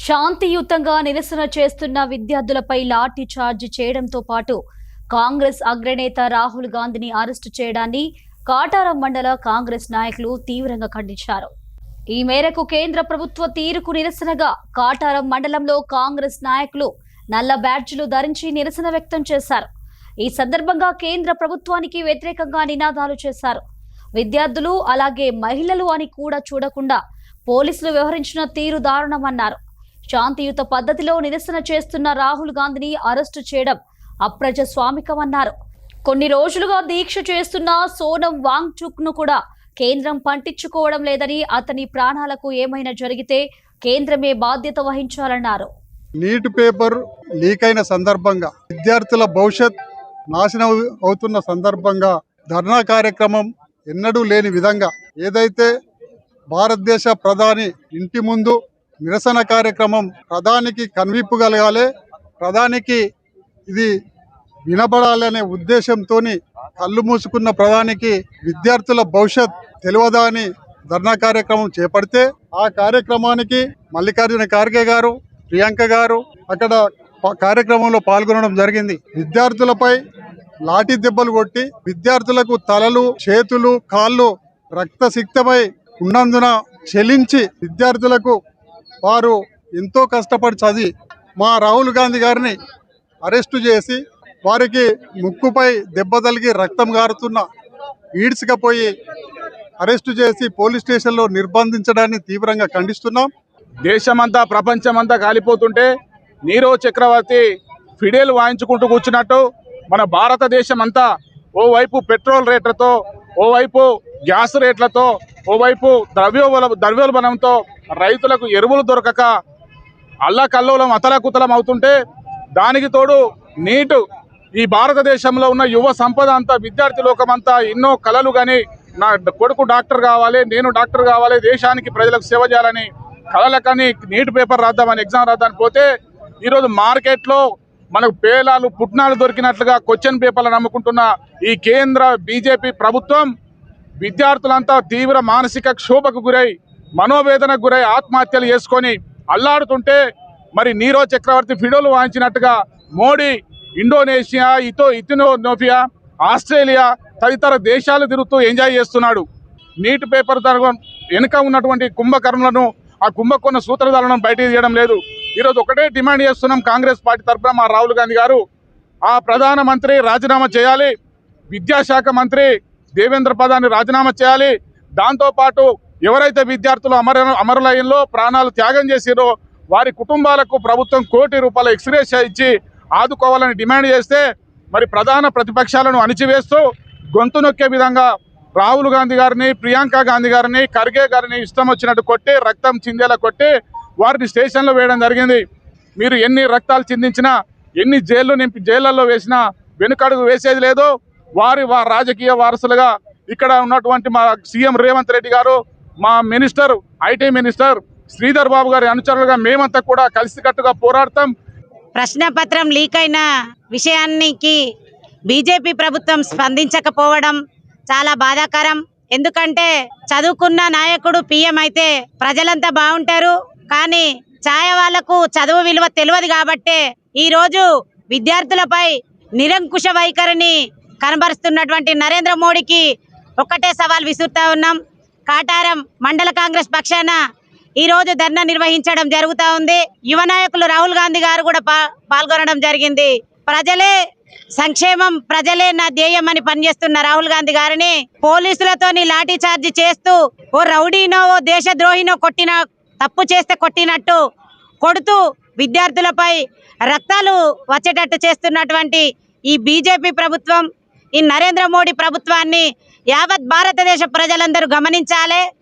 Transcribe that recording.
శాంతియుతంగా నిరసన చేస్తున్న విద్యార్థులపై లాఠీ చార్జ్ చేయడంతో పాటు కాంగ్రెస్ అగ్రనేత రాహుల్ గాంధీని అరెస్టు చేయడాన్ని కాటారం మండల కాంగ్రెస్ నాయకులు తీవ్రంగా ఖండించారు. ఈ మేరకు కేంద్ర ప్రభుత్వ తీరుకు నిరసనగా కాటారం మండలంలో కాంగ్రెస్ నాయకులు నల్ల బ్యాడ్జీలు ధరించి నిరసన వ్యక్తం చేశారు. ఈ సందర్భంగా కేంద్ర ప్రభుత్వానికి వ్యతిరేకంగా నినాదాలు చేశారు. విద్యార్థులు అలాగే మహిళలు అని కూడా చూడకుండా పోలీసులు వ్యవహరించిన తీరు దారుణమన్నారు. శాంతియుత పద్ధతిలో నిరసన చేస్తున్న రాహుల్ గాంధీని అరెస్టు చేయడం అప్రజాస్వామికమన్నారు. కొన్ని రోజులుగా దీక్ష చేస్తున్న సోనం వాంగ్చుక్ ను కూడా కేంద్రం పట్టించుకోవడం లేదని, అతని ప్రాణాలకు ఏమైనా జరిగితే కేంద్రమే బాధ్యత వహించాలన్నారు. నీట్ పేపర్ లీక్ అయిన సందర్భంగా విద్యార్థుల భవిష్యత్ నాశనం అవుతున్న సందర్భంగా ధర్నా కార్యక్రమం ఎన్నడూ లేని విధంగా ఏదైతే భారతదేశ ప్రధాని ఇంటి ముందు నిరసన కార్యక్రమం ప్రధానికి కనువిప్పు కలగాలి, ప్రధానికి ఇది వినబడాలనే ఉద్దేశంతో కళ్ళు మూసుకున్న ప్రధానికి విద్యార్థుల భవిష్యత్ తెలియదా అని ధర్నా కార్యక్రమం చేపడితే ఆ కార్యక్రమానికి మల్లికార్జున ఖార్గే గారు, ప్రియాంక గారు అక్కడ కార్యక్రమంలో పాల్గొనడం జరిగింది. విద్యార్థులపై లాఠీ దెబ్బలు కొట్టి విద్యార్థులకు తలలు, చేతులు, కాళ్ళు రక్తసిక్తమై ఉన్నందున చెలించి విద్యార్థులకు వారు ఎంతో కష్టపడి చదివి మా రాహుల్ గాంధీ గారిని అరెస్టు చేసి వారికి ముక్కుపై దెబ్బ తగిలి రక్తం గారుతున్న ఈడ్చుకపోయి అరెస్టు చేసి పోలీస్ స్టేషన్లో నిర్బంధించడాన్ని తీవ్రంగా ఖండిస్తున్నాం. దేశమంతా ప్రపంచమంతా కాలిపోతుంటే నీరవ్ చక్రవర్తి ఫిడేలు వాయించుకుంటూ కూర్చున్నట్టు మన భారతదేశం అంతా ఓవైపు పెట్రోల్ రేట్లతో, ఓవైపు గ్యాస్ రేట్లతో, ఓవైపు ద్రవ్యోల్బణంతో రైతులకు ఎరువులు దొరకక అల్లకల్లోలం అతలకుతలం అవుతుంటే దానికి తోడు నీటు ఈ భారతదేశంలో ఉన్న యువ సంపద అంతా, విద్యార్థి లోకమంతా ఎన్నో కలలు కానీ నా కొడుకు డాక్టర్ కావాలి, నేను డాక్టర్ కావాలి, దేశానికి ప్రజలకు సేవ చేయాలని కలలకని నీట్ పేపర్ రాద్దామని ఎగ్జామ్ రాద్దామని పోతే ఈరోజు మార్కెట్లో మనకు పేలాలు పుట్నాలు దొరికినట్లుగా క్వశ్చన్ పేపర్లు నమ్ముకుంటున్న ఈ కేంద్ర బీజేపీ ప్రభుత్వం విద్యార్థులంతా తీవ్ర మానసిక క్షోభకు గురై, మనోవేదనకు గురై ఆత్మహత్యలు చేసుకొని అల్లాడుతుంటే మరి నీరవ్ చక్రవర్తి ఫిడోలు వాయించినట్టుగా మోడీ ఇండోనేషియా, ఇథియోపియా, ఆస్ట్రేలియా తదితర దేశాలు తిరుగుతూ ఎంజాయ్ చేస్తున్నాడు. నీట్ పేపర్ వెనుక ఉన్నటువంటి కుంభకర్ణులను, ఆ కుంభకోణ సూత్రధారులను బయటికి తీయడం లేదు. ఈరోజు ఒకటే డిమాండ్ చేస్తున్నాం కాంగ్రెస్ పార్టీ తరఫున, మా రాహుల్ గాంధీ గారు ఆ ప్రధానమంత్రి రాజీనామా చేయాలి, విద్యాశాఖ మంత్రి దేవేంద్ర ప్రధాని రాజీనామా చేయాలి. దాంతోపాటు ఎవరైతే విద్యార్థులు అమరులయంలో ప్రాణాలు త్యాగం చేసిరో వారి కుటుంబాలకు ప్రభుత్వం ₹1 కోటి ఎక్స్గ్రేషియా ఇచ్చి ఆదుకోవాలని డిమాండ్ చేస్తే మరి ప్రధాన ప్రతిపక్షాలను అణిచివేస్తూ గొంతు నొక్కే విధంగా రాహుల్ గాంధీ గారిని, ప్రియాంక గాంధీ గారిని, ఖర్గే గారిని ఇష్టం వచ్చినట్టు కొట్టి రక్తం చిందేలా కొట్టి వారిని స్టేషన్లో వేయడం జరిగింది. మీరు ఎన్ని రక్తాలు చిందించినా, ఎన్ని జైళ్ళల్లో వేసినా వెనుకడుగు వేసేది లేదు. వారి రాజకీయ వారసులుగా ఇక్కడ ఉన్నటువంటి మా సీఎం రేవంత్ రెడ్డి గారు, మా minister, IT minister Sridhar Babu గారి అనుచరులుగా మేమంతా కూడా కలిసికట్టుగా పోరాడతాం. ప్రశ్నపత్రం లీక్ అయిన విషయానికి బీజేపీ ప్రభుత్వం స్పందించకపోవడం చాలా బాధాకరం. ఎందుకంటే చదువుకున్న నాయకుడు పీఎం అయితే ప్రజలంతా బాగుంటారు, కానీ ఛాయ వాళ్లకు చదువు విలువ తెలియదు. కాబట్టే ఈరోజు విద్యార్థులపై నిరంకుశ వైఖరిని కనబరుస్తున్నటువంటి నరేంద్ర మోడీకి ఒక్కటే సవాల్ విసురుతా ఉన్నాం. కాటారం మండల కాంగ్రెస్ పక్షాన ఈరోజు ధర్నా నిర్వహించడం జరుగుతూ ఉంది. యువ నాయకులు రాహుల్ గాంధీ గారు కూడా పాల్గొనడం జరిగింది. ప్రజలే సంక్షేమం, ప్రజలే నా ధ్యేయం అని పనిచేస్తున్న రాహుల్ గాంధీ గారిని పోలీసులతోని లాఠీ చార్జ్ చేస్తూ ఓ రౌడీనో, ఓ దేశద్రోహినో కొట్టిన, తప్పు చేస్తే కొట్టినట్టు కొడుతూ విద్యార్థులపై రక్తాలు వచ్చేటట్టు చేస్తున్నటువంటి ఈ బీజేపీ ప్రభుత్వం, ఈ నరేంద్ర మోడీ ప్రభుత్వాన్ని యావత్ భారతదేశ ప్రజలందరూ గమనించాలి.